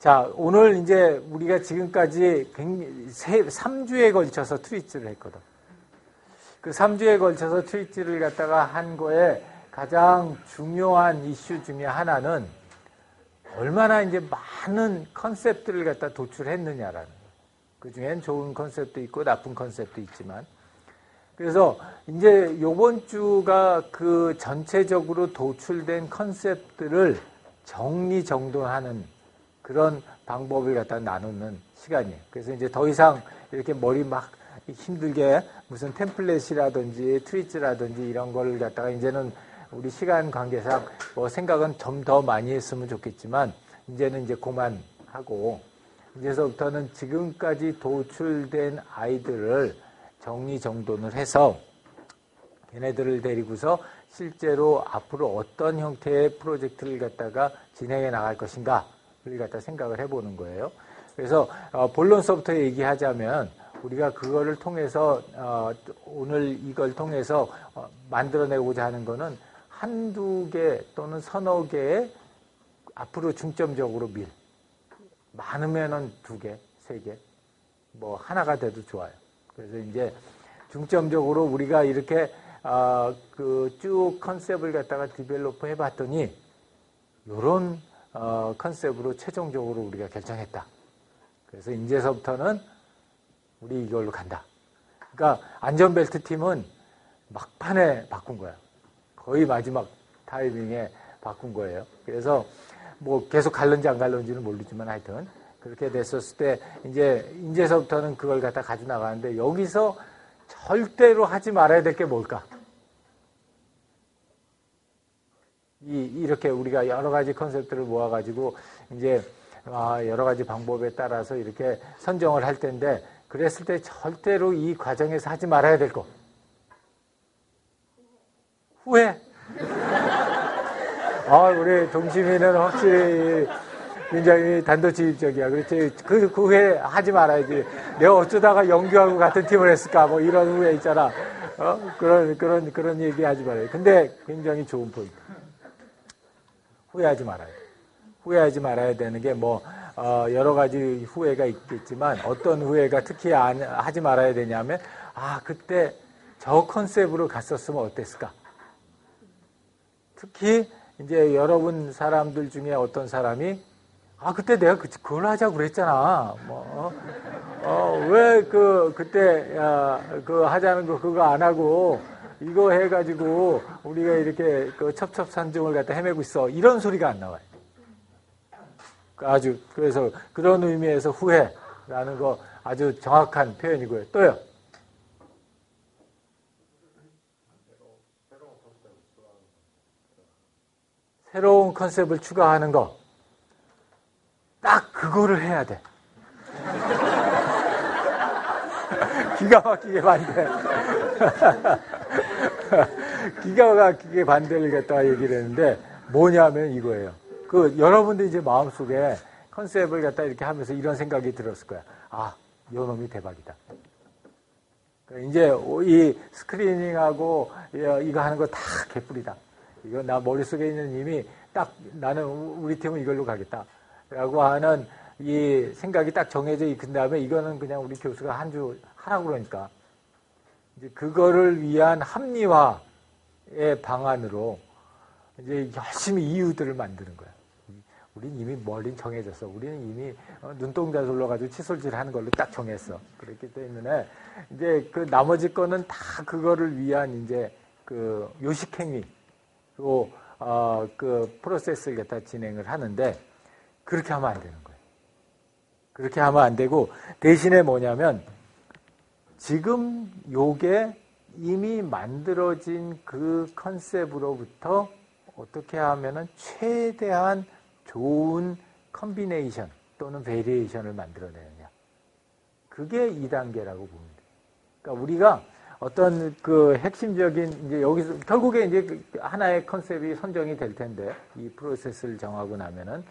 자, 오늘 이제 우리가 지금까지 3주에 걸쳐서 트위치를 했거든. 그 3주에 걸쳐서 트위치를 갖다가 한 거에 가장 중요한 이슈 중에 하나는 얼마나 이제 많은 컨셉들을 갖다 도출했느냐라는 거예요. 그 중엔 좋은 컨셉도 있고 나쁜 컨셉도 있지만. 그래서 이제 요번 주가 그 전체적으로 도출된 컨셉들을 정리정돈하는 그런 방법을 갖다 나누는 시간이에요. 그래서 이제 더 이상 이렇게 머리 막 힘들게 무슨 템플릿이라든지 트위치라든지 이런 걸 갖다가 이제는 우리 시간 관계상 뭐 생각은 좀 더 많이 했으면 좋겠지만 이제는 이제 그만하고 이제서부터는 지금까지 도출된 아이들을 정리정돈을 해서 걔네들을 데리고서 실제로 앞으로 어떤 형태의 프로젝트를 갖다가 진행해 나갈 것인가를 갖다 생각을 해보는 거예요. 그래서 본론서부터 얘기하자면 우리가 그거를 통해서 오늘 이걸 통해서 만들어내고자 하는 거는 한두 개 또는 서너 개의 앞으로 중점적으로 많으면은 2개, 3개, 뭐 하나가 돼도 좋아요. 그래서 이제 중점적으로 우리가 이렇게 그 쭉 컨셉을 갖다가 디벨로프 해봤더니 요런 컨셉으로 최종적으로 우리가 결정했다. 그래서 이제서부터는 우리 이걸로 간다. 그러니까 안전벨트 팀은 막판에 바꾼 거야. 거의 마지막 타이밍에 바꾼 거예요. 그래서 뭐 계속 갈른지 안 갈른지는 모르지만 하여튼 그렇게 됐었을 때 이제서부터는 그걸 갖다 가지고 나가는데 여기서 절대로 하지 말아야 될 게 뭘까? 이렇게 우리가 여러 가지 컨셉들을 모아가지고 이제 여러 가지 방법에 따라서 이렇게 선정을 할 텐데 그랬을 때 절대로 이 과정에서 하지 말아야 될 거. 후회. 우리 동심이는 확실히 굉장히 단도직입적이야. 그렇지. 그 후회 하지 말아야지. 내가 어쩌다가 영규하고 같은 팀을 했을까? 뭐 이런 후회 있잖아. 그런 얘기 하지 말아요. 근데 굉장히 좋은 포인트. 후회하지 말아요. 후회하지 말아야 되는 게 여러 가지 후회가 있겠지만 어떤 후회가 특히 하지 말아야 되냐면, 그때 저 컨셉으로 갔었으면 어땠을까? 특히 이제 여러분 사람들 중에 어떤 사람이 그때 내가 그걸 하자고 그랬잖아. 왜 그때 하자는 거 그거 안 하고 이거 해가지고 우리가 이렇게 첩첩산중을 갖다 헤매고 있어. 이런 소리가 안 나와요. 그래서 그런 의미에서 후회라는 거 아주 정확한 표현이고요. 또요. 새로운 컨셉을 추가하는 거. 딱 그거를 해야 돼. 기가 막히게 반대. 기가 막히게 반대를 갖다가 얘기를 했는데 뭐냐면 이거예요. 여러분들 이제 마음속에 컨셉을 갖다 이렇게 하면서 이런 생각이 들었을 거야. 요 놈이 대박이다. 이제 이 스크리닝하고 이거 하는 거 다 개뿔이다. 이거 나 머릿속에 있는 이미 딱 나는 우리 팀은 이걸로 가겠다. 라고 하는 이 생각이 딱 정해져 있은 다음에 이거는 그냥 우리 교수가 한 주 하라고 그러니까 이제 그거를 위한 합리화의 방안으로 이제 열심히 이유들을 만드는 거야. 우린 이미 멀린 정해졌어. 우리는 이미 눈동자 돌려가지고 칫솔질 하는 걸로 딱 정했어. 그렇기 때문에 이제 그 나머지 거는 다 그거를 위한 이제 그 요식행위로 그 프로세스를 갖다 진행을 하는데 그렇게 하면 안 되는 거예요. 그렇게 하면 안 되고 대신에 뭐냐면 지금 요게 이미 만들어진 그 컨셉으로부터 어떻게 하면은 최대한 좋은 컨비네이션 또는 베리에이션을 만들어내느냐. 그게 2단계라고 봅니다. 그러니까 우리가 어떤 그 핵심적인 이제 여기서 결국에 이제 하나의 컨셉이 선정이 될 텐데 이 프로세스를 정하고 나면은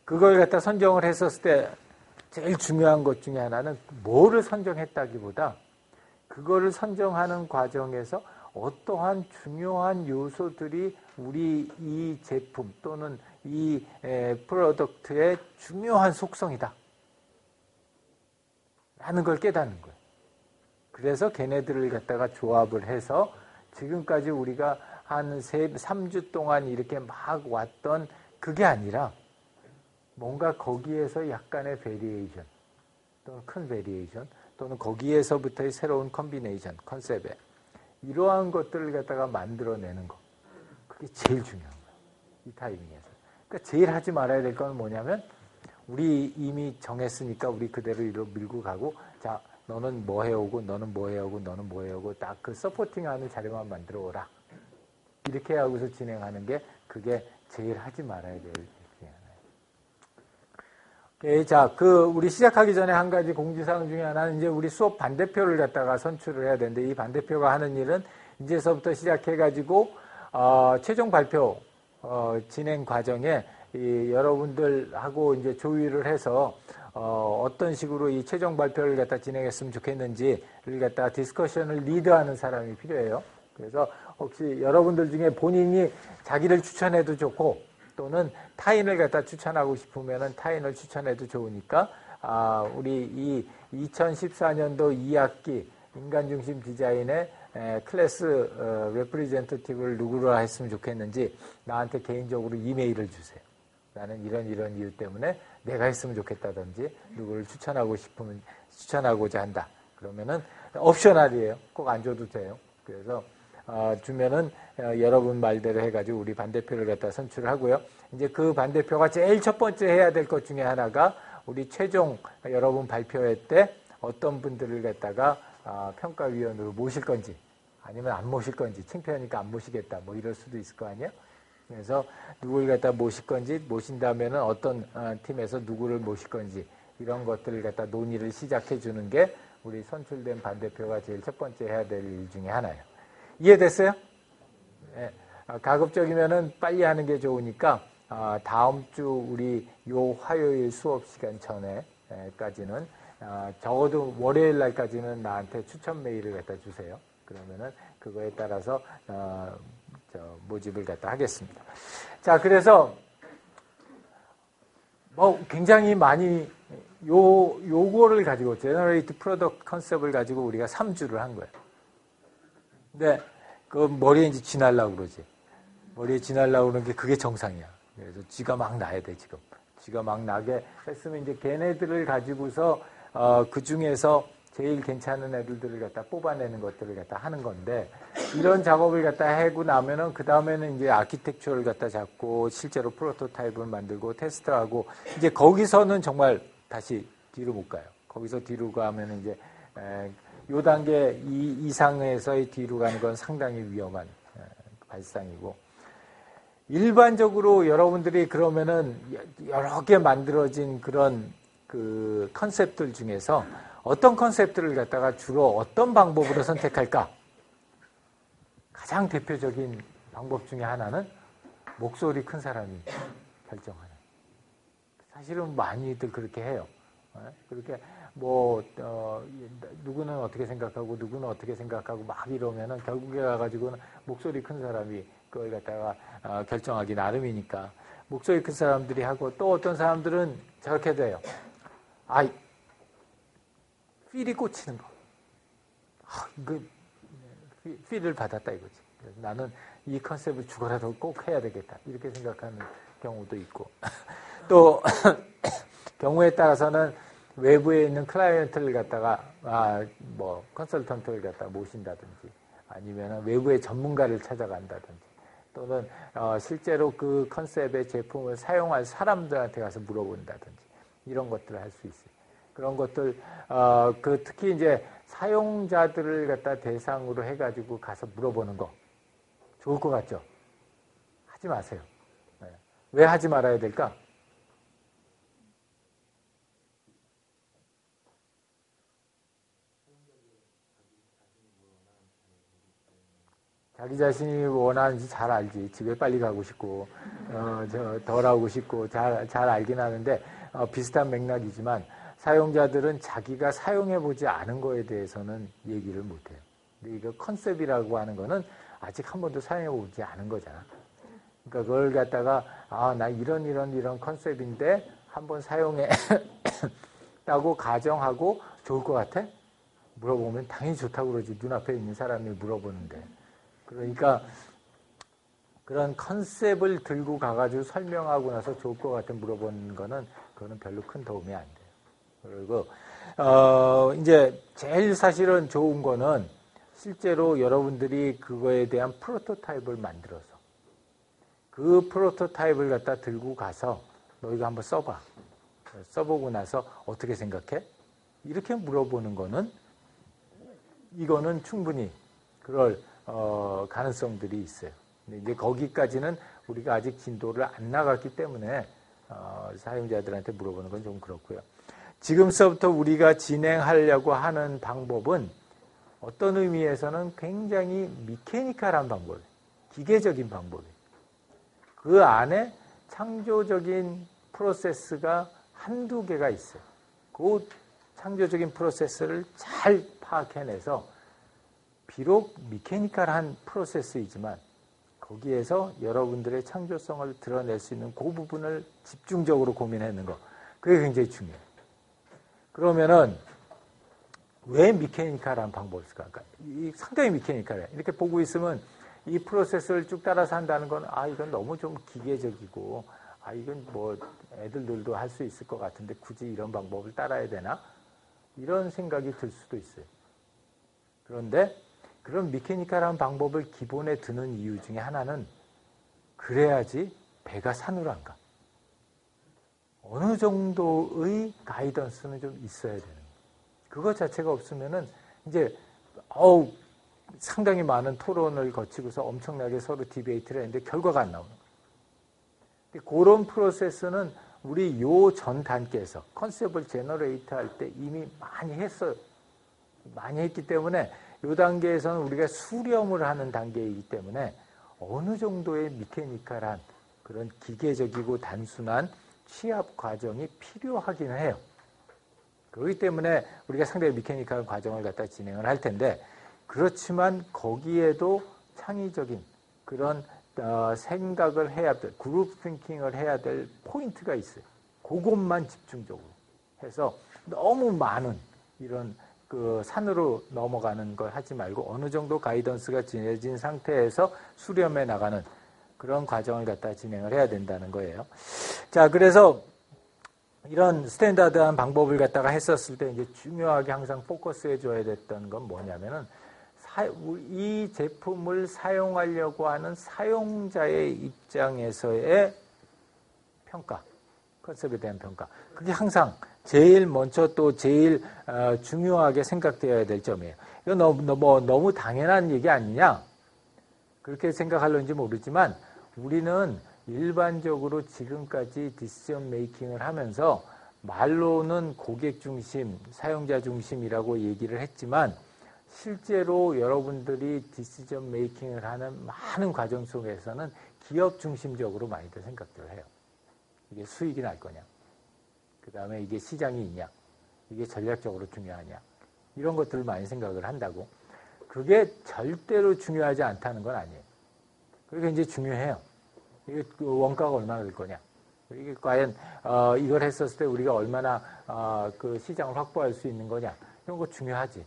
그걸 갖다 선정을 했었을 때 제일 중요한 것 중에 하나는 뭐를 선정했다기보다 그거를 선정하는 과정에서 어떠한 중요한 요소들이 우리 이 제품 또는 이 프로덕트의 중요한 속성이다 라는 걸 깨닫는 거예요. 그래서 걔네들을 갖다가 조합을 해서 지금까지 우리가 한 3주 동안 이렇게 막 왔던 그게 아니라 뭔가 거기에서 약간의 베리에이션 또는 큰 베리에이션 또는 거기에서부터의 새로운 컨비네이션, 컨셉에 이러한 것들을 갖다가 만들어내는 거. 그게 제일 중요한 거예요. 이 타이밍에서. 그러니까 제일 하지 말아야 될 건 뭐냐면 우리 이미 정했으니까 우리 그대로 밀고 가고 자 너는 뭐 해오고 너는 뭐 해오고 너는 뭐 해오고 딱 그 서포팅하는 자료만 만들어 오라. 이렇게 하고서 진행하는 게 그게 제일 하지 말아야 될 일 중에 하나예요. 자, 우리 시작하기 전에 한 가지 공지사항 중에 하나는 이제 우리 수업 반대표를 갖다가 선출을 해야 되는데 이 반대표가 하는 일은 이제서부터 시작해가지고 최종 발표 진행 과정에 여러분들하고 이제 조율을 해서 어떤 식으로 이 최종 발표를 갖다 진행했으면 좋겠는지를 갖다 디스커션을 리드하는 사람이 필요해요. 그래서 혹시 여러분들 중에 본인이 자기를 추천해도 좋고 또는 타인을 갖다 추천하고 싶으면은 타인을 추천해도 좋으니까 우리 이 2014년도 2학기 인간중심 디자인의 클래스 레프리젠터티브를 누구로 했으면 좋겠는지 나한테 개인적으로 이메일을 주세요. 나는 이런 이유 때문에 내가 했으면 좋겠다든지 누구를 추천하고 싶으면 추천하고자 한다. 그러면은 옵셔널이에요. 꼭 안 줘도 돼요. 그래서 주면은 여러분 말대로 해가지고 우리 반대표를 갖다 선출하고요. 이제 그 반대표가 제일 첫 번째 해야 될 것 중에 하나가 우리 최종 여러분 발표회 때 어떤 분들을 갖다가 평가위원으로 모실 건지 아니면 안 모실 건지 창피하니까 안 모시겠다 뭐 이럴 수도 있을 거 아니에요. 그래서 누구를 갖다 모실 건지 모신다면은 어떤 팀에서 누구를 모실 건지 이런 것들을 갖다 논의를 시작해 주는 게 우리 선출된 반대표가 제일 첫 번째 해야 될 일 중에 하나예요. 이해됐어요? 네. 가급적이면은 빨리 하는 게 좋으니까 다음 주 우리 요 화요일 수업 시간 전에까지는 적어도 월요일 날까지는 나한테 추천 메일을 갖다 주세요. 그러면은 그거에 따라서 모집을 갖다 하겠습니다. 자, 그래서 뭐 굉장히 많이 요거를 가지고 제너레이트 프로덕트 컨셉을 가지고 우리가 3주를 한 거예요. 근데 그 머리에 이제 지나려고 그러지. 머리에 지나려고 그러는 게 그게 정상이야. 그래서 쥐가 막 나야 돼, 지금. 쥐가 막 나게 했으면 이제 걔네들을 가지고서 그 중에서 제일 괜찮은 애들을 갖다 뽑아내는 것들을 갖다 하는 건데 이런 작업을 갖다 하고 나면은 그 다음에는 이제 아키텍처를 갖다 잡고 실제로 프로토타입을 만들고 테스트하고 이제 거기서는 정말 다시 뒤로 못 가요. 거기서 뒤로 가면은 이제 요 단계 이상에서의 뒤로 가는 건 상당히 위험한 발상이고 일반적으로 여러분들이 그러면은 여러 개 만들어진 그런 그 컨셉들 중에서 어떤 컨셉들을 갖다가 주로 어떤 방법으로 선택할까? 가장 대표적인 방법 중에 하나는 목소리 큰 사람이 결정하는. 사실은 많이들 그렇게 해요. 그렇게 뭐 누구는 어떻게 생각하고 누구는 어떻게 생각하고 막 이러면은 결국에 가가지고는 목소리 큰 사람이 그걸 갖다가 결정하기 나름이니까 목소리 큰 사람들이 하고 또 어떤 사람들은 저렇게 돼요. 필이 꽂히는 거. 이거 필을 받았다 이거지. 그래서 나는 이 컨셉을 죽어라도 꼭 해야 되겠다. 이렇게 생각하는 경우도 있고. 또 경우에 따라서는 외부에 있는 클라이언트를 갖다가 뭐 컨설턴트를 갖다가 모신다든지 아니면 외부의 전문가를 찾아간다든지 또는 실제로 그 컨셉의 제품을 사용할 사람들한테 가서 물어본다든지 이런 것들을 할 수 있어요. 그런 것들 특히 이제 사용자들을 갖다 대상으로 해가지고 가서 물어보는 거 좋을 것 같죠? 하지 마세요. 네. 왜 하지 말아야 될까? 자기 자신이 원하는지 잘 알지. 집에 빨리 가고 싶고, 덜 하고 싶고, 잘 알긴 하는데, 비슷한 맥락이지만, 사용자들은 자기가 사용해보지 않은 거에 대해서는 얘기를 못해요. 근데 이거 컨셉이라고 하는 거는 아직 한 번도 사용해보지 않은 거잖아. 그러니까 그걸 갖다가 나 이런 컨셉인데 한번 사용해 라고 가정하고 좋을 것 같아? 물어보면 당연히 좋다고 그러지. 눈앞에 있는 사람이 물어보는데. 그러니까 그런 컨셉을 들고 가가지고 설명하고 나서 좋을 것 같아 물어보는 거는 그거는 별로 큰 도움이 안 돼요. 그리고 이제 제일 사실은 좋은 거는 실제로 여러분들이 그거에 대한 프로토타입을 만들어서 그 프로토타입을 갖다 들고 가서 너희가 한번 써봐. 써보고 나서 어떻게 생각해? 이렇게 물어보는 거는 이거는 충분히 그럴 가능성들이 있어요. 근데 이제 거기까지는 우리가 아직 진도를 안 나갔기 때문에 사용자들한테 물어보는 건 좀 그렇고요. 지금서부터 우리가 진행하려고 하는 방법은 어떤 의미에서는 굉장히 미케니컬한 방법이에요. 기계적인 방법이에요. 그 안에 창조적인 프로세스가 한두 개가 있어요. 그 창조적인 프로세스를 잘 파악해내서 비록 미케니컬한 프로세스이지만 거기에서 여러분들의 창조성을 드러낼 수 있는 그 부분을 집중적으로 고민하는 거. 그게 굉장히 중요해요. 그러면은 왜 미케니컬한 방법을 쓸까? 그러니까 상당히 미케니컬해요. 이렇게 보고 있으면 이 프로세스를 쭉 따라서 한다는 건 이건 너무 좀 기계적이고 이건 뭐 애들도 할 수 있을 것 같은데 굳이 이런 방법을 따라야 되나? 이런 생각이 들 수도 있어요. 그런데 그런 미케니컬한 방법을 기본에 두는 이유 중에 하나는 그래야지 배가 산으로 안 가. 어느 정도의 가이던스는 좀 있어야 되는 거예요. 그것 자체가 없으면은 이제 상당히 많은 토론을 거치고서 엄청나게 서로 디베이트를 했는데 결과가 안 나오는 거예요. 그런 프로세스는 우리 요 전 단계에서 컨셉을 제너레이트 할 때 이미 많이 했어요. 많이 했기 때문에 이 단계에서는 우리가 수렴을 하는 단계이기 때문에 어느 정도의 미케니컬한 그런 기계적이고 단순한 취합 과정이 필요하긴 해요. 그렇기 때문에 우리가 상당히 미케니컬한 과정을 갖다 진행을 할 텐데 그렇지만 거기에도 창의적인 그런 생각을 해야 될, 그룹 띵킹을 해야 될 포인트가 있어요. 그것만 집중적으로 해서 너무 많은 이런 그 산으로 넘어가는 걸 하지 말고 어느 정도 가이던스가 진해진 상태에서 수렴해 나가는 그런 과정을 갖다 진행을 해야 된다는 거예요. 자, 그래서 이런 스탠다드한 방법을 갖다가 했었을 때 이제 중요하게 항상 포커스해 줘야 됐던 건 뭐냐면은 이 제품을 사용하려고 하는 사용자의 입장에서의 평가, 컨셉에 대한 평가. 그게 항상 제일 먼저 또 제일 중요하게 생각되어야 될 점이에요. 이건 너무 당연한 얘기 아니냐? 그렇게 생각할런지 모르지만 우리는 일반적으로 지금까지 디시전 메이킹을 하면서 말로는 고객 중심, 사용자 중심이라고 얘기를 했지만 실제로 여러분들이 디시전 메이킹을 하는 많은 과정 속에서는 기업 중심적으로 많이들 생각들을 해요. 이게 수익이 날 거냐? 그 다음에 이게 시장이 있냐? 이게 전략적으로 중요하냐? 이런 것들을 많이 생각을 한다고. 그게 절대로 중요하지 않다는 건 아니에요. 그게 이제 중요해요. 이게 원가가 얼마나 될 거냐? 이게 과연 이걸 했었을 때 우리가 얼마나 그 시장을 확보할 수 있는 거냐? 이런 거 중요하지.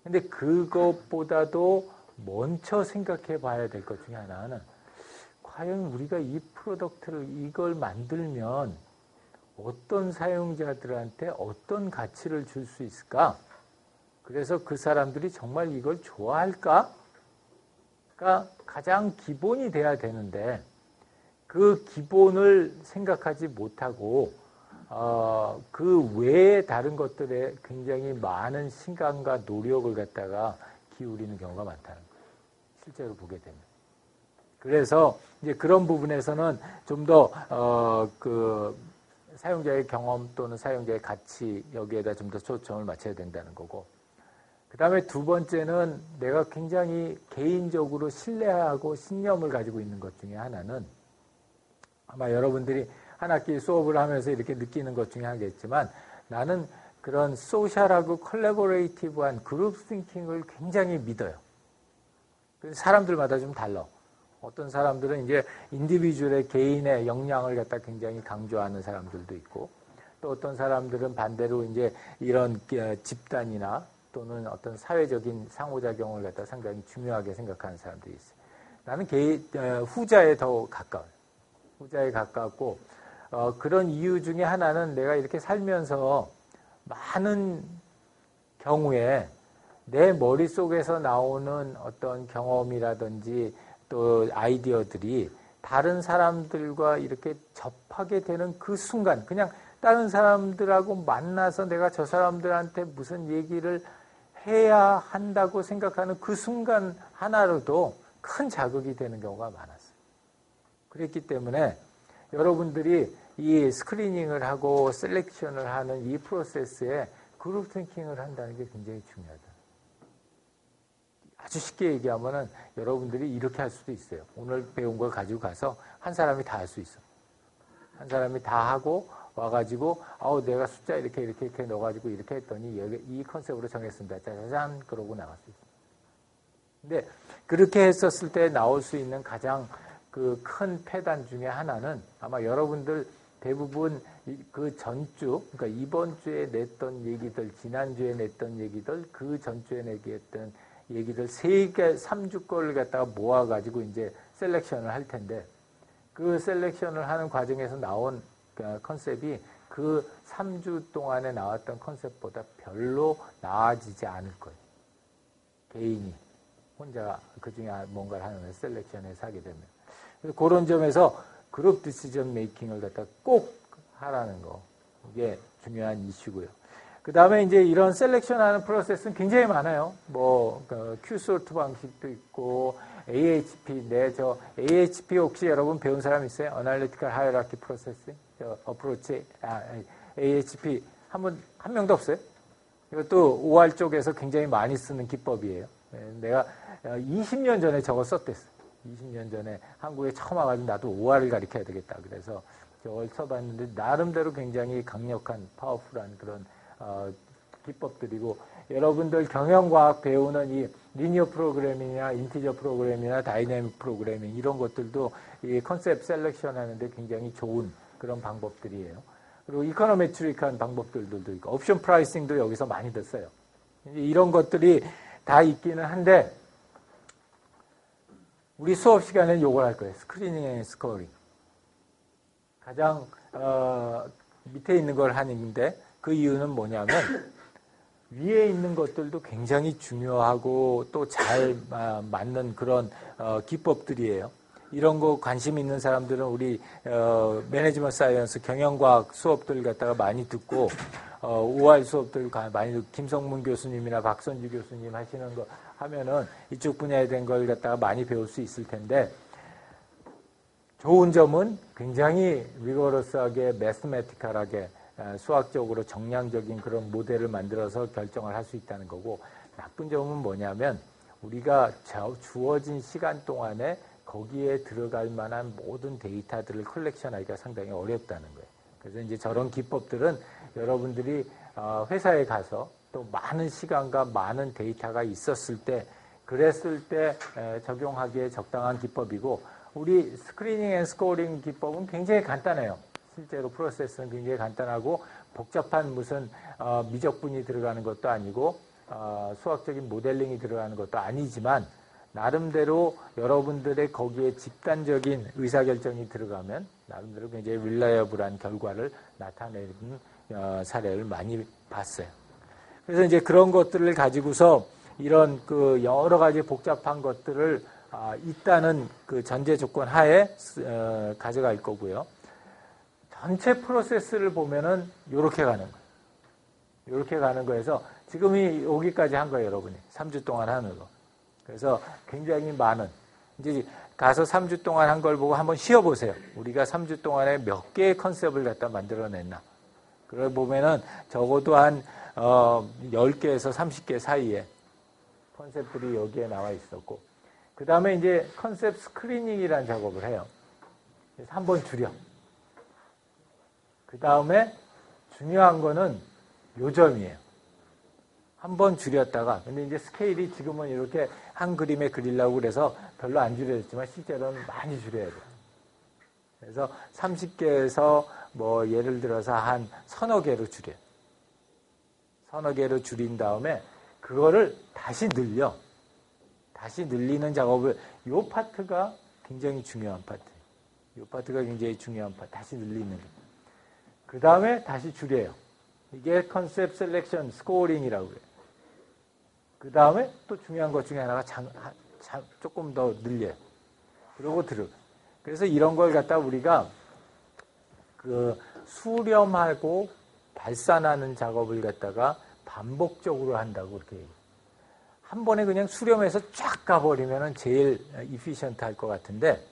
근데 그것보다도 먼저 생각해 봐야 될 것 중에 하나는 과연 우리가 이 프로덕트를 이걸 만들면 어떤 사용자들한테 어떤 가치를 줄 수 있을까? 그래서 그 사람들이 정말 이걸 좋아할까? 가 가장 기본이 돼야 되는데 그 기본을 생각하지 못하고 그 외에 다른 것들에 굉장히 많은 시간과 노력을 갖다가 기울이는 경우가 많다는 거예요. 실제로 보게 되면. 그래서 이제 그런 부분에서는 좀 더 그 사용자의 경험 또는 사용자의 가치 여기에다 좀 더 초점을 맞춰야 된다는 거고. 그 다음에 두 번째는 내가 굉장히 개인적으로 신뢰하고 신념을 가지고 있는 것 중에 하나는 아마 여러분들이 한 학기 수업을 하면서 이렇게 느끼는 것 중에 하나겠지만 나는 그런 소셜하고 컬래버레이티브한 그룹 띵킹을 굉장히 믿어요. 사람들마다 좀 달라. 어떤 사람들은 이제 인디비주얼의 개인의 역량을 갖다 굉장히 강조하는 사람들도 있고, 또 어떤 사람들은 반대로 이제 이런 집단이나 또는 어떤 사회적인 상호작용을 갖다 상당히 중요하게 생각하는 사람들이 있어요. 나는 후자에 더 가까워요. 후자에 가깝고, 그런 이유 중에 하나는 내가 이렇게 살면서 많은 경우에 내 머릿속에서 나오는 어떤 경험이라든지 또 아이디어들이 다른 사람들과 이렇게 접하게 되는 그 순간, 그냥 다른 사람들하고 만나서 내가 저 사람들한테 무슨 얘기를 해야 한다고 생각하는 그 순간 하나로도 큰 자극이 되는 경우가 많았어요. 그랬기 때문에 여러분들이 이 스크리닝을 하고 셀렉션을 하는 이 프로세스에 그룹 थिं킹을 한다는 게 굉장히 중요하다. 아주 쉽게 얘기하면은 여러분들이 이렇게 할 수도 있어요. 오늘 배운 걸 가지고 가서 한 사람이 다 할 수 있어. 한 사람이 다 하고 와가지고 내가 숫자 이렇게 넣어가지고 이렇게 했더니 이 컨셉으로 정했습니다. 짜자잔 그러고 나갈 수 있어요. 근데 그렇게 했었을 때 나올 수 있는 가장 그 큰 폐단 중에 하나는 아마 여러분들 대부분 그 전주, 그러니까 이번 주에 냈던 얘기들, 지난주에 냈던 얘기들, 그 전주에 내기했던 얘기들 3주 거를 갖다가 모아가지고 이제 셀렉션을 할 텐데 그 셀렉션을 하는 과정에서 나온 컨셉이 그 3주 동안에 나왔던 컨셉보다 별로 나아지지 않을 거예요. 개인이 혼자 그 중에 뭔가를 하는 셀렉션에서 하게 되면. 그래서 그런 점에서 그룹 디시전 메이킹을 갖다 꼭 하라는 거. 이게 중요한 이슈고요. 그 다음에 이제 이런 셀렉션 하는 프로세스는 굉장히 많아요. Q소트 방식도 있고, AHP, AHP 혹시 여러분 배운 사람 있어요? Analytical Hierarchy Process? 어프로치, AHP. 한 명도 없어요? 이것도 OR 쪽에서 굉장히 많이 쓰는 기법이에요. 내가 20년 전에 저거 썼댔어. 20년 전에 한국에 처음 와가지고 나도 OR을 가르쳐야 되겠다. 그래서 저걸 써봤는데 나름대로 굉장히 강력한 파워풀한 그런 기법들이고 여러분들 경영과학 배우는 이 리니어 프로그래밍이나 인티저 프로그래밍이나 다이내믹 프로그래밍 이런 것들도 이 컨셉 셀렉션 하는데 굉장히 좋은 그런 방법들이에요. 그리고 이코노메트릭한 방법들도 있고 옵션 프라이싱도 여기서 많이 됐어요. 이런 것들이 다 있기는 한데 우리 수업 시간에는 요걸 할 거예요. 스크리닝 앤 스코어링. 가장 밑에 있는 걸 하는데 그 이유는 뭐냐면 위에 있는 것들도 굉장히 중요하고 또 잘 맞는 그런 기법들이에요. 이런 거 관심 있는 사람들은 우리 매니지먼트 사이언스 경영과학 수업들 갖다가 많이 듣고 OR 수업들 많이 듣고 김성문 교수님이나 박선주 교수님 하시는 거 하면은 이쪽 분야에 된 걸 갖다가 많이 배울 수 있을 텐데 좋은 점은 굉장히 리거러스하게 매스매티컬하게 수학적으로 정량적인 그런 모델을 만들어서 결정을 할 수 있다는 거고 나쁜 점은 뭐냐면 우리가 주어진 시간 동안에 거기에 들어갈 만한 모든 데이터들을 컬렉션하기가 상당히 어렵다는 거예요. 그래서 이제 저런 기법들은 여러분들이 회사에 가서 또 많은 시간과 많은 데이터가 있었을 때 그랬을 때 적용하기에 적당한 기법이고 우리 스크리닝 앤 스코어링 기법은 굉장히 간단해요. 실제로 프로세스는 굉장히 간단하고 복잡한 무슨 미적분이 들어가는 것도 아니고 수학적인 모델링이 들어가는 것도 아니지만 나름대로 여러분들의 거기에 집단적인 의사결정이 들어가면 나름대로 굉장히 릴라이어블한 결과를 나타내는 사례를 많이 봤어요. 그래서 이제 그런 것들을 가지고서 이런 그 여러 가지 복잡한 것들을 있다는 그 전제 조건 하에 가져갈 거고요. 전체 프로세스를 보면은 요렇게 가는 거예요. 요렇게 가는 거에서 지금이 여기까지 한 거예요, 여러분이. 3주 동안 하는 거. 그래서 굉장히 많은 이제 가서 3주 동안 한 걸 보고 한번 쉬어보세요. 우리가 3주 동안에 몇 개의 컨셉을 갖다 만들어냈나. 그걸 보면은 적어도 한 10개에서 30개 사이에 컨셉들이 여기에 나와 있었고 그 다음에 이제 컨셉 스크리닝이라는 작업을 해요. 그래서 한번 줄여. 그 다음에 중요한 거는 요점이에요. 한번 줄였다가, 근데 이제 스케일이 지금은 이렇게 한 그림에 그리려고 그래서 별로 안 줄여졌지만 실제로는 많이 줄여야 돼요. 그래서 30개에서 뭐 예를 들어서 한 서너 개로 줄여요. 서너 개로 줄인 다음에 그거를 다시 늘려. 다시 늘리는 작업을, 요 파트가 굉장히 중요한 파트예요. 요 파트가 굉장히 중요한 파트. 다시 늘리는 거. 그 다음에 다시 줄여요. 이게 컨셉 셀렉션 스코어링이라고 해요. 그 다음에 또 중요한 것 중에 하나가 조금 더 늘려요. 그러고 들어요. 그래서 이런 걸 갖다 우리가 그 수렴하고 발산하는 작업을 갖다가 반복적으로 한다고 그렇게 얘기해요. 한 번에 그냥 수렴해서 쫙 가버리면은 제일 이피션트 할 것 같은데,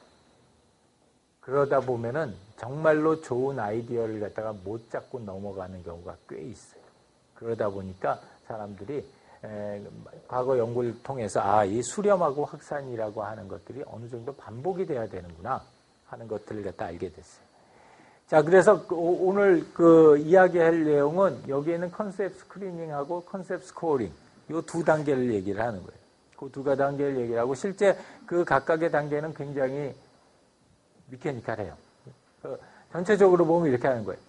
그러다 보면은 정말로 좋은 아이디어를 갖다가 못 잡고 넘어가는 경우가 꽤 있어요. 그러다 보니까 사람들이 과거 연구를 통해서 이 수렴하고 확산이라고 하는 것들이 어느 정도 반복이 돼야 되는구나 하는 것들을 갖다 알게 됐어요. 자, 그래서 오늘 그 이야기할 내용은 여기에는 컨셉 스크리닝하고 컨셉 스코어링 이 두 단계를 얘기를 하는 거예요. 그 두 단계를 얘기를 하고 실제 그 각각의 단계는 굉장히 미케니컬해요. 전체적으로 보면 이렇게 하는 거예요.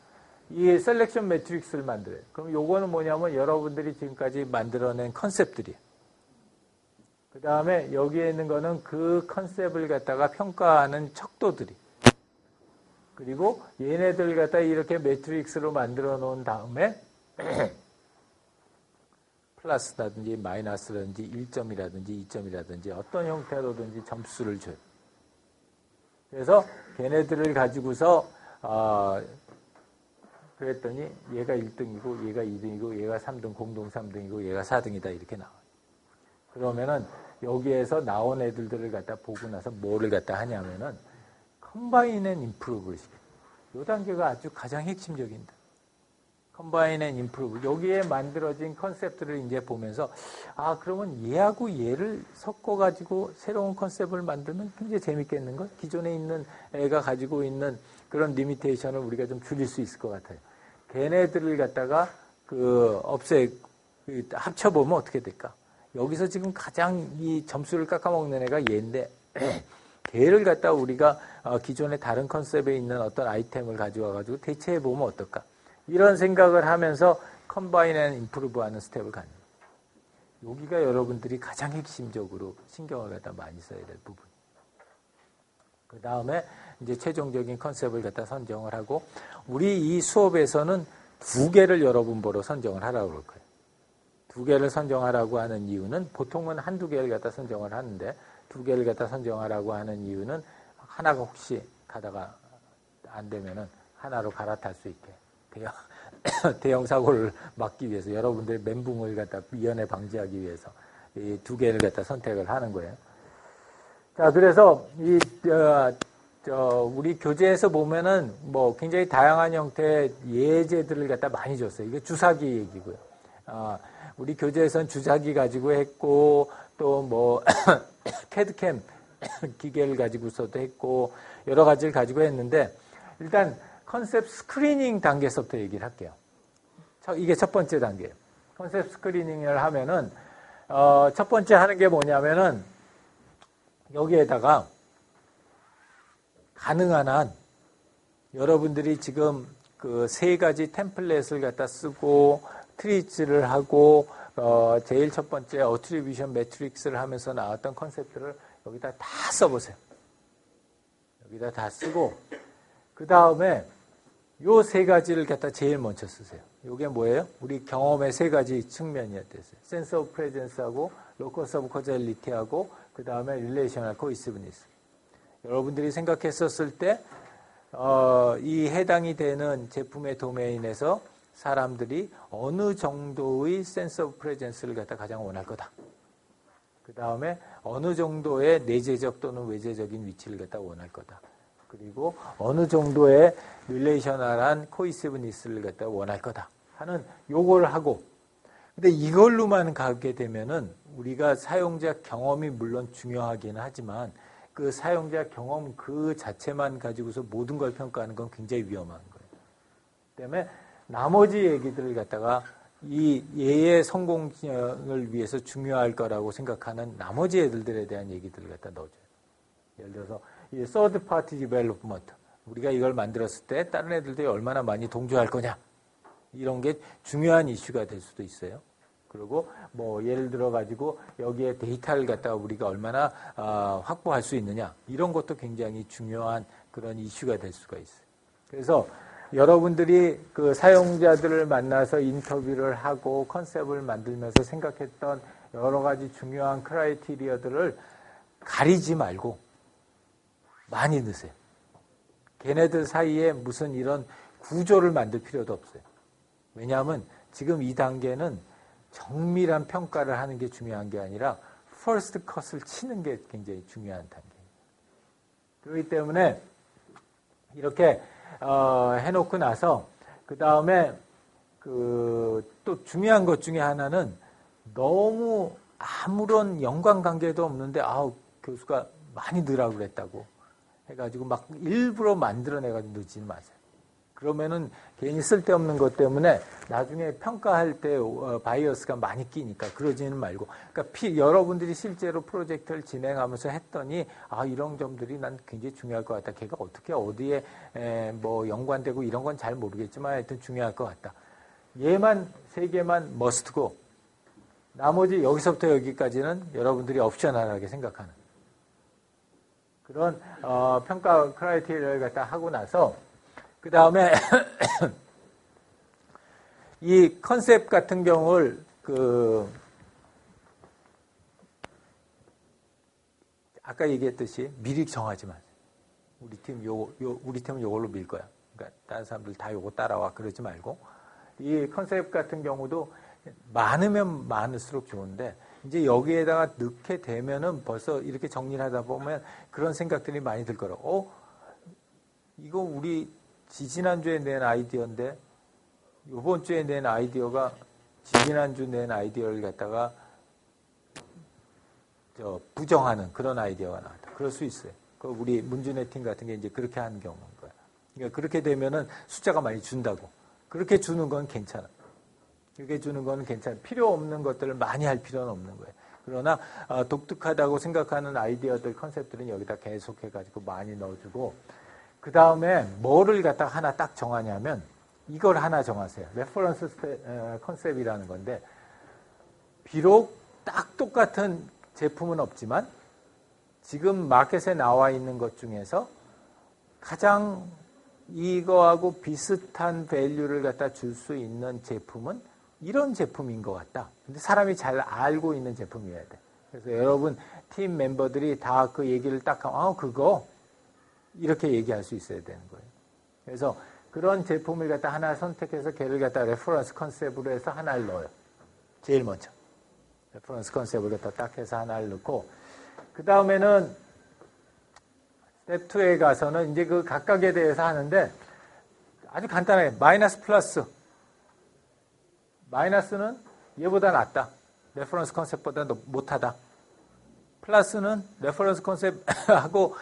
이 셀렉션 매트릭스를 만들어요. 그럼 요거는 뭐냐면 여러분들이 지금까지 만들어낸 컨셉들이에요. 그 다음에 여기에 있는 거는 그 컨셉을 갖다가 평가하는 척도들이. 그리고 얘네들 갖다 이렇게 매트릭스로 만들어 놓은 다음에 플러스라든지 마이너스라든지 1점이라든지 2점이라든지 어떤 형태로든지 점수를 줘요. 그래서 걔네들을 가지고서 그랬더니 얘가 1등이고 얘가 2등이고 얘가 3등, 공동 3등이고 얘가 4등이다 이렇게 나와요. 그러면은 여기에서 나온 애들을 갖다 보고 나서 뭐를 갖다 하냐면은 컴바인 앤 임프루브를 시켜요. 이 단계가 아주 가장 핵심적입니다. 컴바인 앤 임프루브. 여기에 만들어진 컨셉들을 이제 보면서 그러면 얘하고 얘를 섞어가지고 새로운 컨셉을 만들면 굉장히 재밌겠는걸? 기존에 있는 애가 가지고 있는 그런 리미테이션을 우리가 좀 줄일 수 있을 것 같아요. 걔네들을 갖다가 합쳐보면 어떻게 될까? 여기서 지금 가장 이 점수를 깎아먹는 애가 얘인데 걔를 갖다 우리가 기존의 다른 컨셉에 있는 어떤 아이템을 가져와가지고 대체해보면 어떨까? 이런 생각을 하면서 컴바인 앤 임프루브 하는 스텝을 가는 거예요. 여기가 여러분들이 가장 핵심적으로 신경을 갖다 많이 써야 될 부분. 그 다음에 이제 최종적인 컨셉을 갖다 선정을 하고, 우리 이 수업에서는 2개를 여러분 보러 선정을 하라고 그럴 거예요. 2개를 선정하라고 하는 이유는 보통은 1-2개를 갖다 선정을 하는데 2개를 갖다 선정하라고 하는 이유는 하나가 혹시 가다가 안 되면은 하나로 갈아탈 수 있게 대형 사고를 막기 위해서 여러분들의 멘붕을 갖다 미연에 방지하기 위해서 이 2개를 갖다 선택을 하는 거예요. 자, 그래서 우리 교재에서 보면은 뭐 굉장히 다양한 형태의 예제들을 갖다 많이 줬어요. 이게 주사기 얘기고요. 우리 교재에서는 주사기 가지고 했고 또 뭐 캐드캠 기계를 가지고서도 했고 여러 가지를 가지고 했는데, 일단 컨셉 스크리닝 단계서부터 얘기를 할게요. 이게 첫 번째 단계예요. 컨셉 스크리닝을 하면은 첫 번째 하는 게 뭐냐면은 여기에다가 가능한 한 여러분들이 지금 그 3가지 템플릿을 갖다 쓰고 트리츠를 하고 제일 첫 번째 어트리뷰션 매트릭스를 하면서 나왔던 컨셉들을 여기다 다 써보세요. 여기다 다 쓰고 그 다음에 요 3가지를 갖다 제일 먼저 쓰세요. 요게 뭐예요? 우리 경험의 3가지 측면이었댔어요. 센스 오브 프레젠스하고 로커스 오브 코젤리티하고 그 다음에 릴레이셔널 코이시브니스. 여러분들이 생각했었을 때 이 해당이 되는 제품의 도메인에서 사람들이 어느 정도의 센스 오브 프레젠스를 갖다 가장 원할 거다. 그 다음에 어느 정도의 내재적 또는 외재적인 위치를 갖다 원할 거다. 그리고 어느 정도의 릴레이셔널한 코이시브니스를 갖다 원할 거다 하는 요걸 하고, 근데 이걸로만 가게 되면은 우리가 사용자 경험이 물론 중요하긴 하지만 그 사용자 경험 그 자체만 가지고서 모든 걸 평가하는 건 굉장히 위험한 거예요. 때문에 나머지 얘기들을 갖다가 이 얘의 성공을 위해서 중요할 거라고 생각하는 나머지 애들에 대한 얘기들을 갖다 넣어줘요. 예를 들어서 이 third party development, 우리가 이걸 만들었을 때 다른 애들들이 얼마나 많이 동조할 거냐, 이런 게 중요한 이슈가 될 수도 있어요. 그리고 뭐 예를 들어 가지고 여기에 데이터를 갖다가 우리가 얼마나 확보할 수 있느냐, 이런 것도 굉장히 중요한 그런 이슈가 될 수가 있어요. 그래서 여러분들이 그 사용자들을 만나서 인터뷰를 하고 컨셉을 만들면서 생각했던 여러 가지 중요한 크라이테리어들을 가리지 말고 많이 넣으세요. 걔네들 사이에 무슨 이런 구조를 만들 필요도 없어요. 왜냐하면 지금 이 단계는 정밀한 평가를 하는 게 중요한 게 아니라 퍼스트 컷을 치는 게 굉장히 중요한 단계예요. 그렇기 때문에 이렇게 해놓고 나서 그 다음에 또 중요한 것 중에 하나는 너무 아무런 연관관계도 없는데 교수가 많이 넣으라고 그랬다고 해가지고 막 일부러 만들어내가지고 넣지 마세요. 그러면은 괜히 쓸데없는 것 때문에 나중에 평가할 때 바이어스가 많이 끼니까 그러지는 말고, 그러니까 여러분들이 실제로 프로젝트를 진행하면서 했더니 이런 점들이 난 굉장히 중요할 것 같다. 걔가 어떻게 어디에 뭐 연관되고 이런 건 잘 모르겠지만 하여튼 중요할 것 같다. 얘만 세 개만 머스트고 나머지 여기서부터 여기까지는 여러분들이 옵셔널하게 생각하는 그런 평가 크라이테리어를 갖다 하고 나서 그 다음에 이 컨셉 같은 경우를 아까 얘기했듯이 미리 정하지 마세요. 우리 팀은 요걸로 밀 거야. 그러니까 다른 사람들 다 요거 따라와 그러지 말고, 이 컨셉 같은 경우도 많으면 많을수록 좋은데 이제 여기에다가 넣게 되면은 벌써 이렇게 정리를 하다 보면 그런 생각들이 많이 들 거라고. 이거 우리 지지난주에 낸 아이디어인데 이번 주에 낸 아이디어가 지지난주 낸 아이디어를 갖다가 부정하는 그런 아이디어가 나왔다. 그럴 수 있어요. 우리 문준의 팀 같은 게 이제 그렇게 하는 경우인 거야. 그러니까 그렇게 되면은 숫자가 많이 준다고. 그렇게 주는 건 괜찮아. 그렇게 주는 건 괜찮아. 필요 없는 것들을 많이 할 필요는 없는 거예요. 그러나 독특하다고 생각하는 아이디어들, 컨셉들은 여기다 계속해가지고 많이 넣어주고, 그 다음에 뭐를 갖다가 하나 딱 정하냐면 이걸 하나 정하세요. 레퍼런스 컨셉이라는 건데, 비록 딱 똑같은 제품은 없지만 지금 마켓에 나와 있는 것 중에서 가장 이거하고 비슷한 밸류를 갖다 줄 수 있는 제품은 이런 제품인 것 같다. 근데 사람이 잘 알고 있는 제품이어야 돼. 그래서 여러분 팀 멤버들이 다 그 얘기를 딱 하면 그거 이렇게 얘기할 수 있어야 되는 거예요. 그래서 그런 제품을 갖다 하나 선택해서 걔를 갖다 레퍼런스 컨셉으로 해서 하나를 넣어요. 제일 먼저 레퍼런스 컨셉을 갖다 딱 해서 하나를 넣고, 그 다음에는 스텝 2에 가서는 이제 그 각각에 대해서 하는데 아주 간단하게 마이너스 플러스. 마이너스는 얘보다 낫다. 레퍼런스 컨셉보다 못하다. 플러스는 레퍼런스 컨셉하고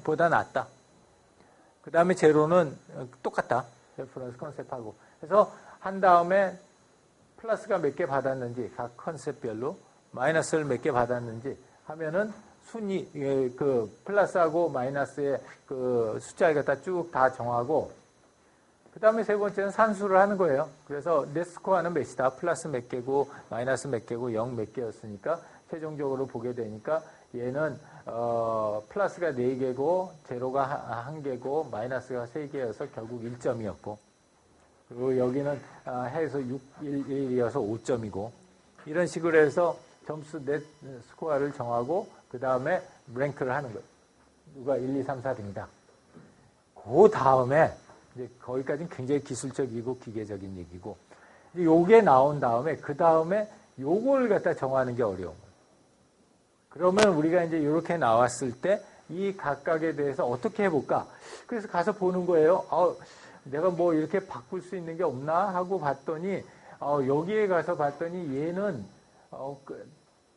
보다 낫다. 그 다음에 제로는 똑같다. 레퍼런스 컨셉하고. 그래서 한 다음에 플러스가 몇 개 받았는지 각 컨셉별로, 마이너스를 몇 개 받았는지 하면은 순위, 그 플러스하고 마이너스의 그 숫자를 갖다 쭉 다 정하고, 그 다음에 세 번째는 산수를 하는 거예요. 그래서 내 스코어는 몇이다. 플러스 몇 개고 마이너스 몇 개고 0 몇 개였으니까 최종적으로 보게 되니까 얘는 플러스가 4개고 제로가 1개고 마이너스가 3개여서 결국 1점이었고, 그리고 여기는 해서 6, 1, 1이어서 5점이고, 이런 식으로 해서 점수 넷 스코어를 정하고 그 다음에 랭크를 하는 거예요. 누가 1, 2, 3, 4등이다. 그 다음에 이제 거기까지는 굉장히 기술적이고 기계적인 얘기고, 요게 나온 다음에 그 다음에 요걸 갖다 정하는 게 어려운 거예요. 그러면 우리가 이제 이렇게 나왔을 때 이 각각에 대해서 어떻게 해볼까? 그래서 가서 보는 거예요. 내가 뭐 이렇게 바꿀 수 있는 게 없나 하고 봤더니 여기에 가서 봤더니 얘는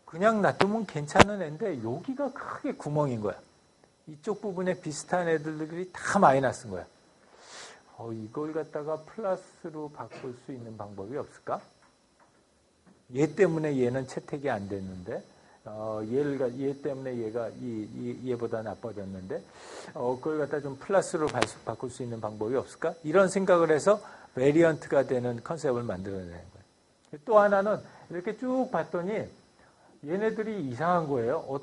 그냥 놔두면 괜찮은 애인데 여기가 크게 구멍인 거야. 이쪽 부분에 비슷한 애들이 다 마이너스인 거야. 이걸 갖다가 플러스로 바꿀 수 있는 방법이 없을까? 얘 때문에 얘는 채택이 안 됐는데, 얘 때문에 얘가 얘보다 나빠졌는데, 그걸 갖다 좀 플러스로 바꿀 수 있는 방법이 없을까? 이런 생각을 해서 베리언트가 되는 컨셉을 만들어내는 거예요. 또 하나는 이렇게 쭉 봤더니 얘네들이 이상한 거예요.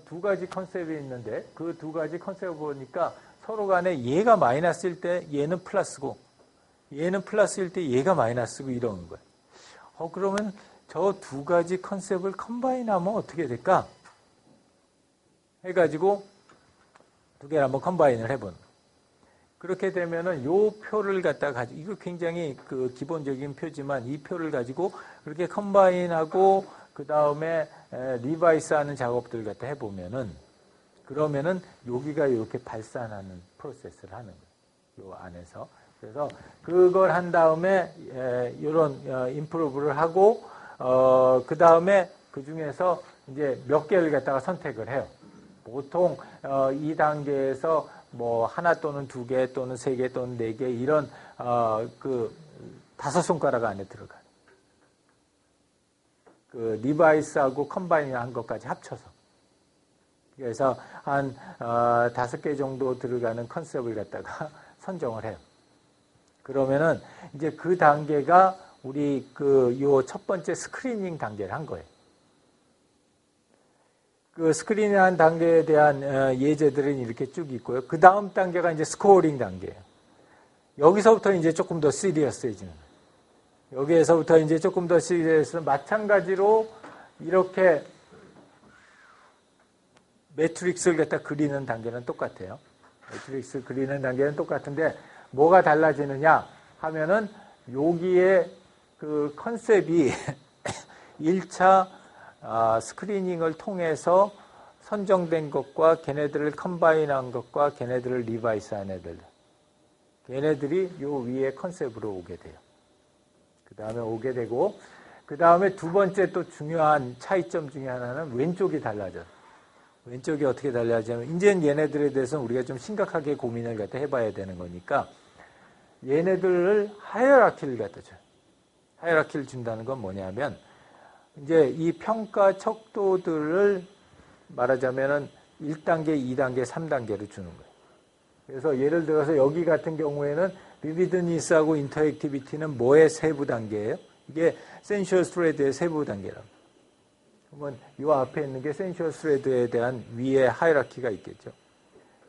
두 가지 컨셉이 있는데 그 두 가지 컨셉을 보니까 서로 간에 얘가 마이너스일 때 얘는 플러스고 얘는 플러스일 때 얘가 마이너스고 이러는 거예요. 그러면 저 두 가지 컨셉을 컴바인하면 어떻게 될까? 해가지고 두 개를 한번 컴바인을 해본. 그렇게 되면은 요 표를 갖다가 이거 굉장히 그 기본적인 표지만 이 표를 가지고 그렇게 컴바인하고 그 다음에 리바이스 하는 작업들 갖다 해보면은 그러면은 여기가 이렇게 발산하는 프로세스를 하는 거예요. 요 안에서. 그래서 그걸 한 다음에 이런 임프루브를 하고 그 다음에 그 중에서 이제 몇 개를 갖다가 선택을 해요. 보통 이 단계에서 뭐 하나 또는 두 개 또는 세 개 또는 네 개 이런 그 다섯 손가락 안에 들어가요. 그 리바이스하고 컴바인 한 것까지 합쳐서. 그래서 한 5개 정도 들어가는 컨셉을 갖다가 선정을 해요. 그러면은 이제 그 단계가 우리 요 첫 번째 스크리닝 단계를 한 거예요. 그 스크리닝한 단계에 대한 예제들은 이렇게 쭉 있고요. 그 다음 단계가 이제 스코어링 단계예요. 여기서부터 이제 조금 더 시리어스해지는 거예요. 여기에서부터 이제 조금 더 시리어스, 마찬가지로 이렇게 매트릭스를 갖다 그리는 단계는 똑같아요. 매트릭스 그리는 단계는 똑같은데 뭐가 달라지느냐 하면은 여기에 그 컨셉이 1차 스크리닝을 통해서 선정된 것과 걔네들을 컴바인한 것과 걔네들을 리바이스한 애들, 걔네들이 요 위에 컨셉으로 오게 돼요. 그 다음에 오게 되고, 그 다음에 두 번째 또 중요한 차이점 중에 하나는 왼쪽이 달라져요. 왼쪽이 어떻게 달라지냐면 이제는 얘네들에 대해서는 우리가 좀 심각하게 고민을 갖다 해봐야 되는 거니까 얘네들을 하이어라키를 갖다 줘요. 하이어라키를 준다는 건 뭐냐면 이제 이 평가 척도들을 말하자면은 1단계, 2단계, 3단계로 주는 거예요. 그래서 예를 들어서 여기 같은 경우에는 비비드니스하고 인터액티비티는 뭐의 세부 단계예요? 이게 센슈얼 스레드의 세부 단계라고. 그러면 이 앞에 있는 게 센슈얼 스레드에 대한 위에 하이어라키가 있겠죠.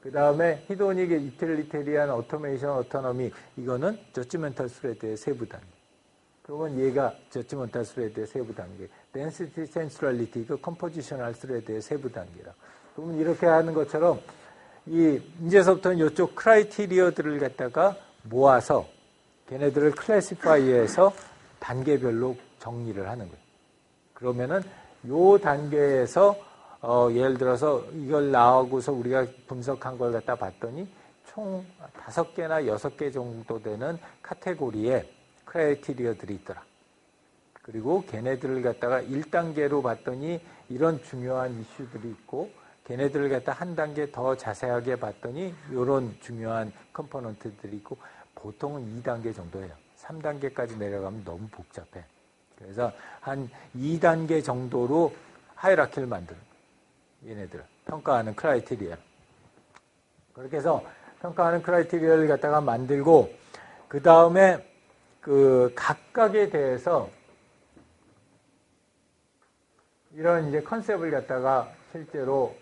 그 다음에 히도닉 유틸리테리안 오토메이션 오토노미, 이거는 저지먼탈 스레드의 세부 단계. 그러면 얘가 저지먼탈 스레드의 세부 단계. 덴시티 센츄럴리티, 그 컴포지셔널 스레드의 세부 단계라. 그러면 이렇게 하는 것처럼 이제서부터는 이쪽 크라이테리어들을 갖다가 모아서 걔네들을 클래시파이해서 단계별로 정리를 하는 거예요. 그러면은 요 단계에서 예를 들어서 이걸 나오고서 우리가 분석한 걸 갖다 봤더니 총 5개나 6개 정도 되는 카테고리에 크라이테리어들이 있더라. 그리고 걔네들을 갖다가 1단계로 봤더니 이런 중요한 이슈들이 있고 걔네들을 갖다 한 단계 더 자세하게 봤더니 이런 중요한 컴포넌트들이 있고 보통은 2단계 정도예요. 3단계까지 내려가면 너무 복잡해. 그래서 한 2단계 정도로 하이라키를 만드는 거예요. 얘네들을 평가하는 크라이테리아. 그렇게 해서 평가하는 크라이테리아를 갖다가 만들고 그 다음에 그 각각에 대해서 이런 이제 컨셉을 갖다가 실제로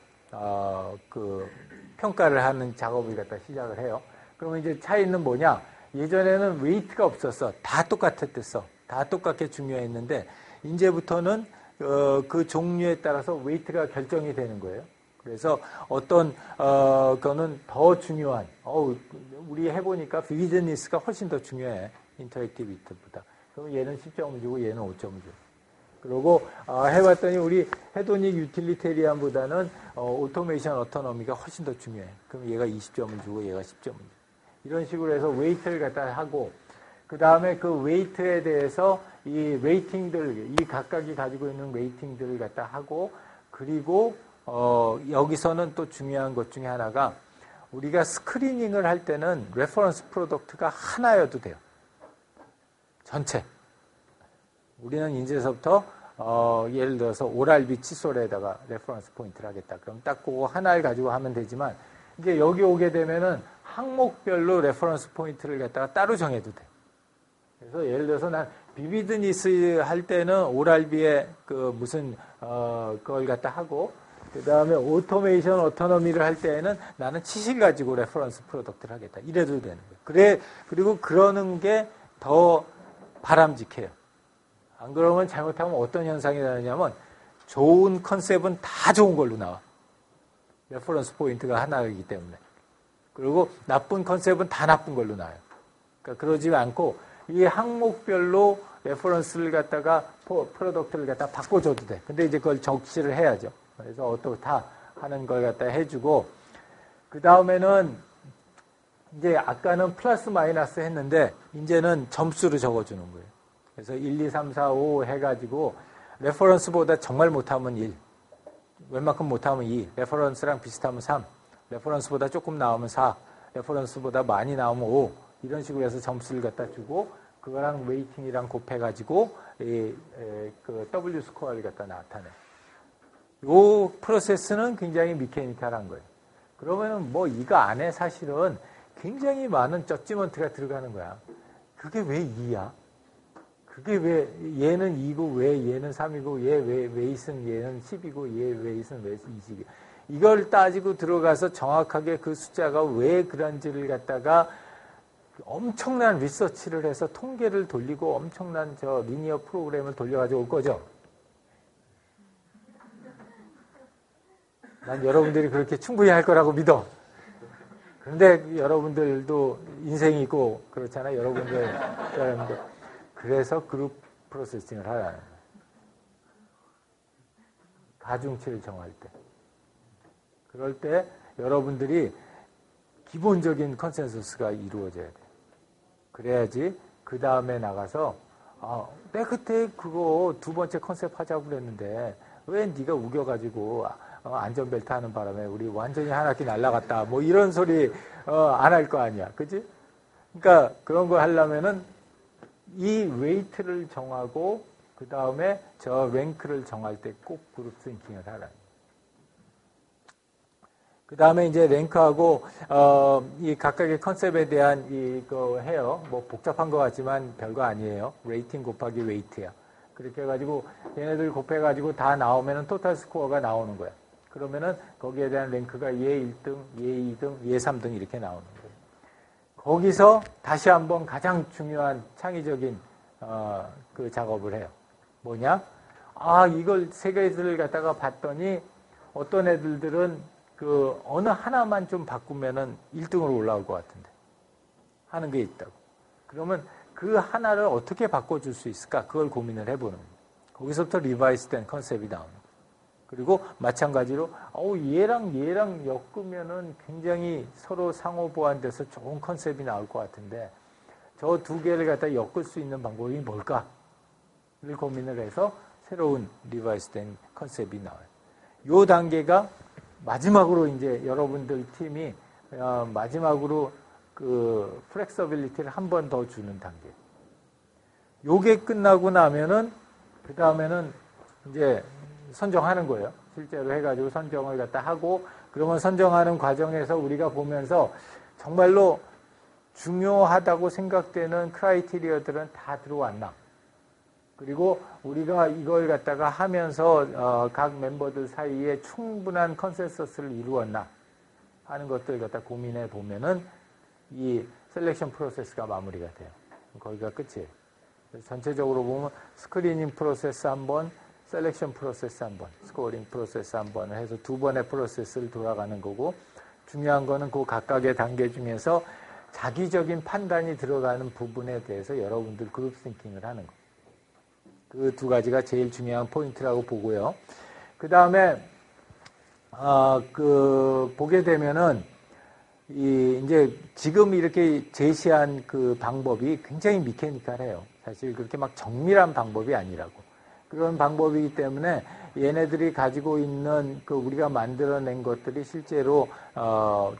그 평가를 하는 작업을 갖다 시작을 해요. 그러면 이제 차이는 뭐냐? 예전에는 웨이트가 없었어. 다 똑같았댔어. 다 똑같게 중요했는데 이제부터는 그 종류에 따라서 웨이트가 결정이 되는 거예요. 그래서 어떤 거는 더 중요한 우리 해보니까 비비드니스가 훨씬 더 중요해. 인터랙티비티보다. 그럼 얘는 10점을 주고 얘는 5점을 줘. 그리고 해봤더니 우리 헤도닉 유틸리테리안보다는 오토메이션 오토노미가 훨씬 더 중요해. 그럼 얘가 20점을 주고 얘가 10점을 줘. 이런 식으로 해서 웨이트를 갖다 하고 그 다음에 그 웨이트에 대해서 이 레이팅들, 이 각각이 가지고 있는 레이팅들을 갖다 하고 그리고 여기서는 또 중요한 것 중에 하나가 우리가 스크리닝을 할 때는 레퍼런스 프로덕트가 하나여도 돼요. 전체. 우리는 이제서부터 예를 들어서 오랄비 칫솔에다가 레퍼런스 포인트를 하겠다. 그럼 딱 그거 하나를 가지고 하면 되지만 이제 여기 오게 되면은 항목별로 레퍼런스 포인트를 갖다가 따로 정해도 돼. 그래서 예를 들어서 난 비비드니스 할 때는 오랄비에 그 무슨 그걸 갖다 하고 그 다음에 오토메이션 오토노미를 할 때에는 나는 치실 가지고 레퍼런스 프로덕트를 하겠다. 이래도 되는 거예요. 그리고 그러는 게 더 바람직해요. 안 그러면 잘못하면 어떤 현상이 나느냐면 좋은 컨셉은 다 좋은 걸로 나와. 레퍼런스 포인트가 하나이기 때문에. 그리고 나쁜 컨셉은 다 나쁜 걸로 나와요. 그러니까 그러지 않고 이 항목별로 레퍼런스를 갖다가 프로덕트를 갖다가 바꿔줘도 돼. 근데 이제 그걸 적시를 해야죠. 그래서 다 하는 걸 갖다 해주고 그 다음에는 이제 아까는 플러스 마이너스 했는데 이제는 점수를 적어주는 거예요. 그래서 1, 2, 3, 4, 5 해가지고 레퍼런스보다 정말 못하면 1, 웬만큼 못하면 2, 레퍼런스랑 비슷하면 3, 레퍼런스보다 조금 나오면 4, 레퍼런스보다 많이 나오면 5 이런 식으로 해서 점수를 갖다 주고 그거랑 웨이팅이랑 곱해가지고 그 W 스코어를 갖다 나타내. 이 프로세스는 굉장히 미케니컬한 거예요. 그러면은 뭐 이거 안에 사실은 굉장히 많은 저지먼트가 들어가는 거야. 그게 왜 2야? 그게 왜 얘는 2고 왜 얘는 3이고 얘 왜 웨이트는 얘는 10이고 얘 웨이트는 왜 20이고 이걸 따지고 들어가서 정확하게 그 숫자가 왜 그런지를 갖다가 엄청난 리서치를 해서 통계를 돌리고 엄청난 저 리니어 프로그램을 돌려가지고 올 거죠. 난 여러분들이 그렇게 충분히 할 거라고 믿어. 그런데 여러분들도 인생이 있고 그렇잖아요. 여러분들. 그래서 그룹 프로세싱을 하라는 거예요. 가중치를 정할 때. 그럴 때 여러분들이 기본적인 컨센서스가 이루어져야 돼요. 그래야지 그 다음에 나가서 내가 그때 그거 두 번째 컨셉 하자고 그랬는데 왜 네가 우겨가지고 안전벨트 하는 바람에 우리 완전히 한 학기 날라갔다 뭐 이런 소리 안 할 거 아니야. 그치? 그러니까 그런 거 하려면은 이 웨이트를 정하고 그 다음에 저 랭크를 정할 때 꼭 그룹 싱킹을 하라는 거예요. 그 다음에 이제 랭크하고 이 각각의 컨셉에 대한 이거 해요. 뭐 복잡한 것 같지만 별거 아니에요. 레이팅 곱하기 웨이트야. 그렇게 해가지고 얘네들 곱해가지고 다 나오면은 토탈 스코어가 나오는 거야. 그러면은 거기에 대한 랭크가 얘 1등, 얘 2등, 얘 3등 이렇게 나오는 거예요. 거기서 다시 한번 가장 중요한 창의적인 그 작업을 해요. 뭐냐? 이걸 세 개를 갖다가 봤더니 어떤 애들은 그 어느 하나만 좀 바꾸면은 1등으로 올라올 것 같은데 하는 게 있다고. 그러면 그 하나를 어떻게 바꿔줄 수 있을까? 그걸 고민을 해보는 거예요. 거기서부터 리바이스된 컨셉이 나오는 거예요. 그리고 마찬가지로 얘랑 엮으면은 굉장히 서로 상호 보완돼서 좋은 컨셉이 나올 것 같은데 저 두 개를 갖다 엮을 수 있는 방법이 뭘까를 고민을 해서 새로운 리바이스된 컨셉이 나와요. 요 단계가 마지막으로 이제 여러분들 팀이 마지막으로 그 플렉서빌리티를 한 번 더 주는 단계. 요게 끝나고 나면은 그 다음에는 이제 선정하는 거예요. 실제로 해가지고 선정을 갖다 하고 그러면 선정하는 과정에서 우리가 보면서 정말로 중요하다고 생각되는 크라이테리어들은 다 들어왔나. 그리고 우리가 이걸 갖다가 하면서 각 멤버들 사이에 충분한 컨센서스를 이루었나 하는 것들 갖다 고민해 보면은 이 셀렉션 프로세스가 마무리가 돼요. 거기가 끝이에요. 전체적으로 보면 스크리닝 프로세스 한 번, 셀렉션 프로세스 한 번, 스코어링 프로세스 한 번을 해서 두 번의 프로세스를 돌아가는 거고 중요한 거는 그 각각의 단계 중에서 자기적인 판단이 들어가는 부분에 대해서 여러분들 그룹 싱킹을 하는 거. 그 두 가지가 제일 중요한 포인트라고 보고요. 그 다음에 보게 되면은 이제 지금 이렇게 제시한 그 방법이 굉장히 미케니컬해요. 사실 그렇게 막 정밀한 방법이 아니라고. 그런 방법이기 때문에 얘네들이 가지고 있는 그 우리가 만들어낸 것들이 실제로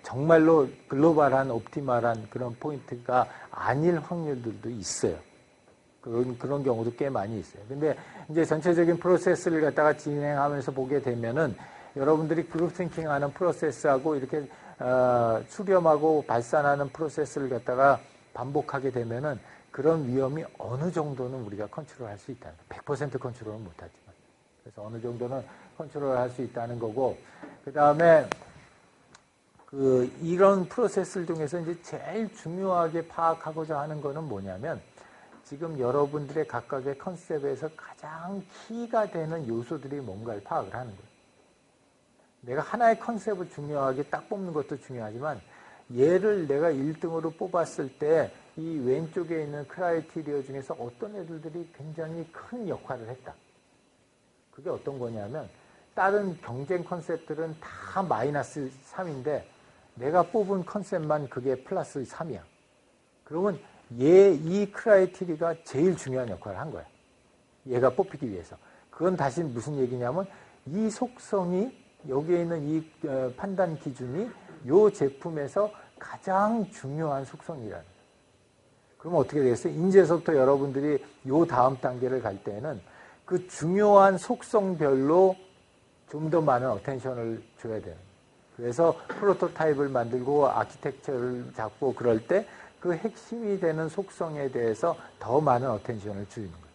정말로 글로벌한 옵티멀한 그런 포인트가 아닐 확률들도 있어요. 그런 경우도 꽤 많이 있어요. 근데 이제 전체적인 프로세스를 갖다가 진행하면서 보게 되면은 여러분들이 그룹 싱킹 하는 프로세스하고 이렇게 수렴하고 발산하는 프로세스를 갖다가 반복하게 되면은 그런 위험이 어느 정도는 우리가 컨트롤할 수 있다. 100% 컨트롤은 못하지만. 그래서 어느 정도는 컨트롤할 수 있다는 거고, 그 다음에 이런 프로세스를 통해서 이제 제일 중요하게 파악하고자 하는 거는 뭐냐면, 지금 여러분들의 각각의 컨셉에서 가장 키가 되는 요소들이 뭔가를 파악을 하는 거예요. 내가 하나의 컨셉을 중요하게 딱 뽑는 것도 중요하지만, 얘를 내가 1등으로 뽑았을 때 이 왼쪽에 있는 크라이테리어 중에서 어떤 애들이 굉장히 큰 역할을 했다. 그게 어떤 거냐면, 다른 경쟁 컨셉들은 다 마이너스 3인데 내가 뽑은 컨셉만 그게 플러스 3이야. 그러면 이 크라이테리어가 제일 중요한 역할을 한 거야. 얘가 뽑히기 위해서. 그건 다시 무슨 얘기냐면, 이 속성이 여기에 있는 이 판단 기준이 이 제품에서 가장 중요한 속성이라는 거예요. 그러면 어떻게 되겠어요? 이제서부터 여러분들이 이 다음 단계를 갈 때는 그 중요한 속성별로 좀 더 많은 어텐션을 줘야 되는 거예요. 그래서 프로토타입을 만들고 아키텍처를 잡고 그럴 때 그 핵심이 되는 속성에 대해서 더 많은 어텐션을 주는 거예요.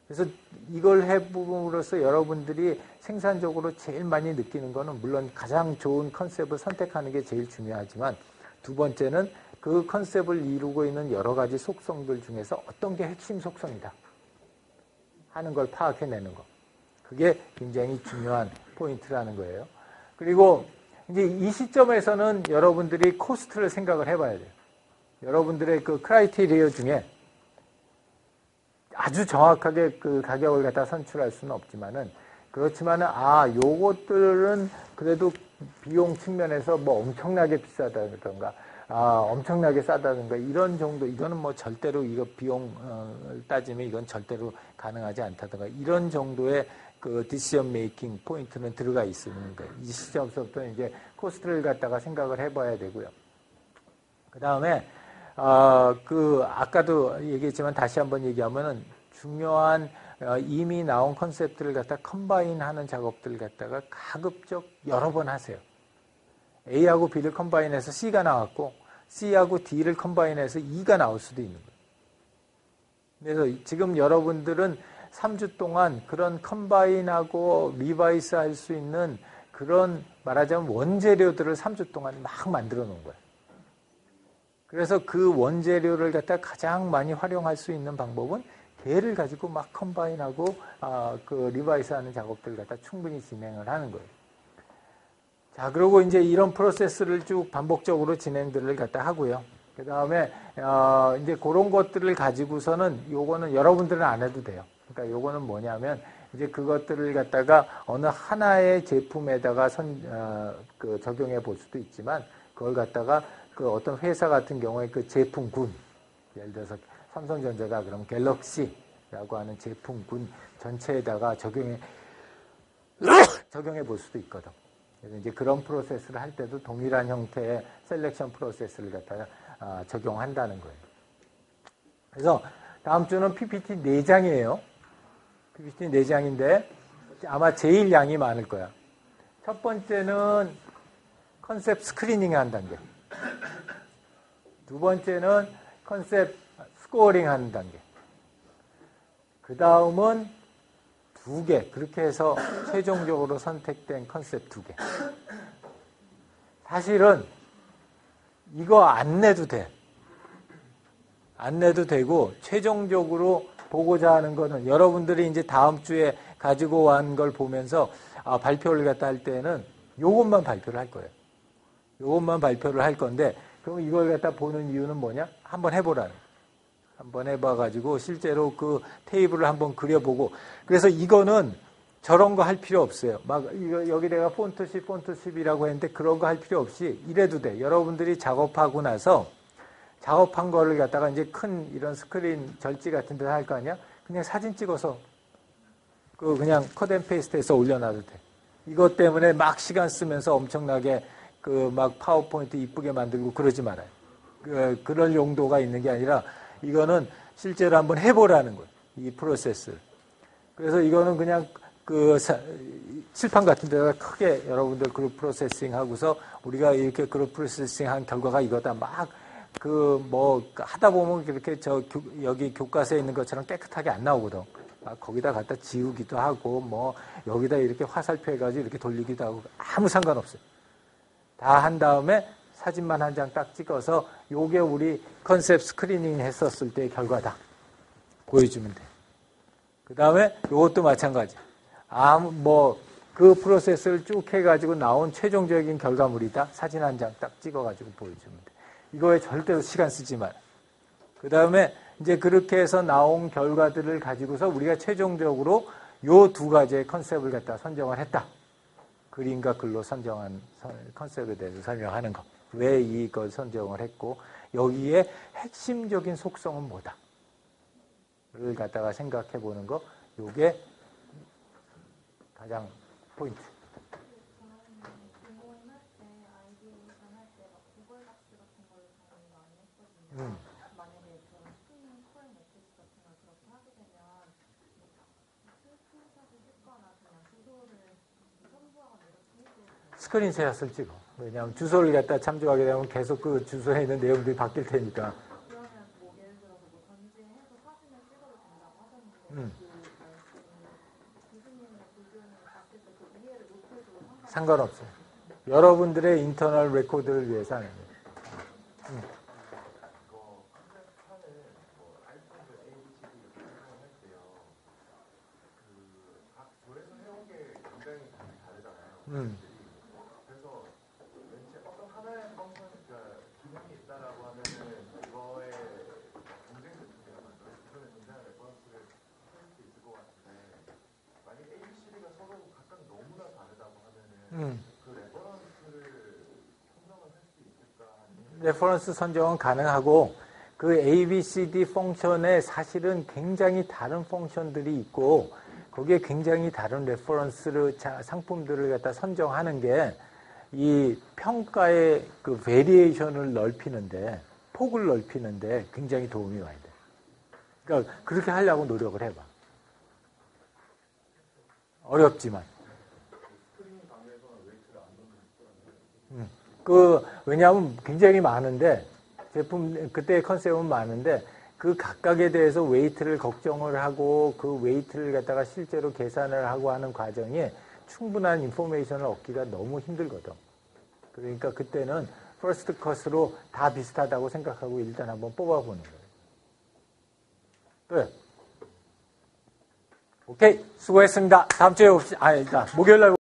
그래서 이걸 해봄으로써 여러분들이 생산적으로 제일 많이 느끼는 거는 물론 가장 좋은 컨셉을 선택하는 게 제일 중요하지만, 두 번째는 그 컨셉을 이루고 있는 여러 가지 속성들 중에서 어떤 게 핵심 속성이다 하는 걸 파악해내는 거. 그게 굉장히 중요한 포인트라는 거예요. 그리고 이제 이 시점에서는 여러분들이 코스트를 생각을 해봐야 돼요. 여러분들의 그 크라이테리어 중에 아주 정확하게 그 가격을 갖다 선출할 수는 없지만은, 그렇지만은 요것들은 그래도 비용 측면에서 뭐 엄청나게 비싸다든가 엄청나게 싸다든가 이런 정도, 이거는 뭐 절대로 이거 비용을 따지면 이건 절대로 가능하지 않다든가 이런 정도의 그 디시전 메이킹 포인트는 들어가 있는 거예요. 이 시점부터 이제 코스트를 갖다가 생각을 해봐야 되고요. 그 다음에 아까도 얘기했지만 다시 한번 얘기하면은 중요한 이미 나온 컨셉들을 갖다 컴바인하는 작업들을 갖다가 가급적 여러 번 하세요. A하고 B를 컴바인해서 C가 나왔고 C하고 D를 컴바인해서 E가 나올 수도 있는 거예요. 그래서 지금 여러분들은 3주 동안 그런 컴바인하고 리바이스 할 수 있는 그런 말하자면 원재료들을 3주 동안 막 만들어 놓은 거예요. 그래서 그 원재료를 갖다 가장 많이 활용할 수 있는 방법은 걔를 가지고 막 컴바인하고 그 리바이스하는 작업들을 갖다 충분히 진행을 하는 거예요. 자, 그리고 이제 이런 프로세스를 쭉 반복적으로 진행들을 갖다 하고요. 그 다음에 이제 그런 것들을 가지고서는 요거는 여러분들은 안 해도 돼요. 그러니까 요거는 뭐냐면 이제 그것들을 갖다가 어느 하나의 제품에다가 적용해 볼 수도 있지만, 그걸 갖다가 그 어떤 회사 같은 경우에 그 제품군, 예를 들어서 삼성전자다 그러면 갤럭시라고 하는 제품군 전체에다가 적용해 볼 수도 있거든. 그래서 이제 그런 프로세스를 할 때도 동일한 형태의 셀렉션 프로세스를 갖다가 적용한다는 거예요. 그래서 다음 주는 PPT 4장이에요. PPT 4장인데 아마 제일 양이 많을 거야. 첫 번째는 컨셉 스크리닝 하는 단계. 두 번째는 컨셉 스코어링 하는 단계. 그 다음은 2개. 그렇게 해서 최종적으로 선택된 컨셉 2개. 사실은 이거 안 내도 돼. 안 내도 되고, 최종적으로 보고자 하는 거는 여러분들이 이제 다음 주에 가지고 온 걸 보면서 발표를 갖다 할 때는 요것만 발표를 할 거예요. 요것만 발표를 할 건데, 그럼 이걸 갖다 보는 이유는 뭐냐? 한번 해보라는 거예요. 한번 해봐가지고 실제로 그 테이블을 한번 그려보고, 그래서 이거는 저런 거 할 필요 없어요. 막 여기 내가 폰트십이라고 했는데 그런 거 할 필요 없이 이래도 돼. 여러분들이 작업하고 나서 작업한 거를 갖다가 이제 큰 이런 스크린 절지 같은 데서 할 거 아니야? 그냥 사진 찍어서 그냥 컷 앤 페이스트해서 올려놔도 돼. 이것 때문에 막 시간 쓰면서 엄청나게 막 파워포인트 이쁘게 만들고 그러지 말아요. 그럴 용도가 있는 게 아니라, 이거는 실제로 한번 해보라는 거예요. 이 프로세스를. 그래서 이거는 그냥 그 칠판 같은 데다가 크게 여러분들 그룹 프로세싱 하고서 우리가 이렇게 그룹 프로세싱 한 결과가 이거다. 막 그 뭐 하다 보면 이렇게 여기 교과서에 있는 것처럼 깨끗하게 안 나오거든. 막 거기다 갖다 지우기도 하고 뭐 여기다 이렇게 화살표 해가지고 이렇게 돌리기도 하고 아무 상관없어요. 다 한 다음에 사진만 한 장 딱 찍어서 요게 우리 컨셉 스크리닝 했었을 때의 결과다. 보여주면 돼. 그 다음에 요것도 마찬가지. 그 프로세스를 쭉 해가지고 나온 최종적인 결과물이다. 사진 한 장 딱 찍어가지고 보여주면 돼. 이거에 절대로 시간 쓰지 마라. 그 다음에 이제 그렇게 해서 나온 결과들을 가지고서 우리가 최종적으로 요 두 가지의 컨셉을 갖다 선정을 했다. 그림과 글로 선정한 컨셉에 대해서 설명하는 거. 왜 이걸 선정을 했고 여기에 핵심적인 속성은 뭐다. 를 갖다가 생각해 보는 거. 요게 가장 포인트. 만약에 저런 스크린 콜 매트리스 같은 걸 그렇게 하게 되면 스크린샷을 찍거나 그냥 주소를 첨부하거나 이렇게 해도 스크린샷을 찍어. 왜냐하면 주소를 갖다 참조하게 되면 계속 그 주소에 있는 내용들이 바뀔 테니까. 그러면 뭐 예를 들어서 뭐 전지해서 사진을 찍어도 된다고 하셨는데 교수님의 비디오를 봤을 때 그 이해를 못해도 상관없어요. 여러분들의 인터널 레코드를 위해서 하는 거예요. 그래서 왠지 어떤 하나의 펑션, 그러니까 기능이 있다라고 하면은 그거에 경쟁 느낌이라 말이죠. 기존에 굉장히 레퍼런스를 찾을 수 있을 것 같은데 만약 ABCD가 서로 각각 너무나 다르다고 하면은 그 레퍼런스를 선정을 할 수 있을까? 레퍼런스 선정은 가능하고 그 ABCD 펑션에 사실은 굉장히 다른 펑션들이 있고 거기에 굉장히 다른 레퍼런스를 상품들을 갖다 선정하는 게 이 평가의 그 베리에이션을 넓히는데 폭을 넓히는데 굉장히 도움이 많이 돼. 그러니까 그렇게 하려고 노력을 해봐. 어렵지만. 왜냐하면 굉장히 많은데 제품 그때의 컨셉은 많은데 그 각각에 대해서 웨이트를 걱정을 하고 그 웨이트를 갖다가 실제로 계산을 하고 하는 과정이 충분한 인포메이션을 얻기가 너무 힘들거든. 그러니까 그때는 퍼스트 컷으로 다 비슷하다고 생각하고 일단 한번 뽑아보는 거예요. 네. 오케이. 수고했습니다. 다음 주에 봅시다. 일단 목요일 날